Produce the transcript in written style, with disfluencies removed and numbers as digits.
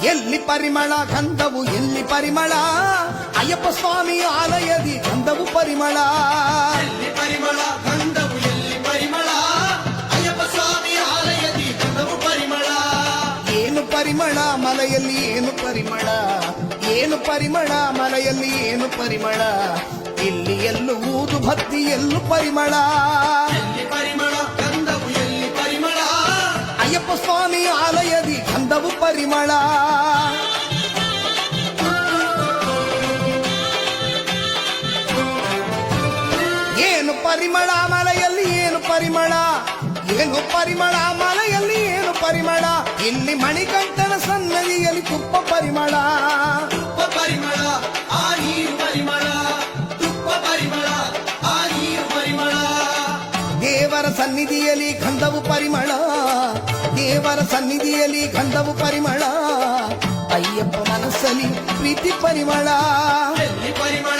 ಎಲ್ಲಿ ಪರಿಮಳ ಗಂಧವು ಎಲ್ಲಿ ಪರಿಮಳ ಅಯ್ಯಪ್ಪ ಸ್ವಾಮಿ ಆಲಯದಿ ಗಂಧವು ಪರಿಮಳ ಎಲ್ಲಿ ಪರಿಮಳ ಗಂಧವು ಎಲ್ಲಿ ಪರಿಮಳ ಅಯ್ಯಪ್ಪ ಸ್ವಾಮಿ ಆಲಯದಿ ಗಂಧವು ಪರಿಮಳ ಏನು ಪರಿಮಳ ಮಲೆಯಲ್ಲಿ ಏನು ಪರಿಮಳ ಏನು ಪರಿಮಳ ಮಲೆಯಲ್ಲಿ ಏನು ಪರಿಮಳ ಇಲ್ಲಿ ಎಲ್ಲೂ ಊದು ಭಕ್ತಿ ಎಲ್ಲೂ ಪರಿಮಳ ಎಲ್ಲಿ ಪರಿಮಳ ಗಂಧವು ಎಲ್ಲಿ ಪರಿಮಳ ಅಯ್ಯಪ್ಪ ಸ್ವಾಮಿ ಆಲಯದಿ ಗಂಧವು ಪರಿಮಳ ಏನು ಪರಿಮಳ ಮಲೆಯಲ್ಲಿ ಏನು ಪರಿಮಳ ಏನು ಪರಿಮಳ ಮಲೆಯಲ್ಲಿ ಏನು ಪರಿಮಳ ಇಲ್ಲಿ ಮಣಿಕಂಠನ ಸನ್ನದಿಯಲ್ಲಿ ತುಪ್ಪ ಪರಿಮಳ ತುಪ್ಪ ಪರಿಮಳ ಆ ನೀರು ಪರಿಮಳ ತುಪ್ಪ ಪರಿಮಳ ಆ ನೀರು ಪರಿಮಳ ದೇವರ ಸನ್ನಿಧಿಯಲ್ಲಿ ಗಂಧವು ಪರಿಮಳ ದೇವರ ಸನ್ನಿಧಿಯಲ್ಲಿ ಗಂಧವು ಪರಿಮಳ ಅಯ್ಯಪ್ಪ ಮನಸ್ಸಲ್ಲಿ ಪ್ರೀತಿ ಪರಿಮಳ ಎಲ್ಲಿ ಪರಿಮಳ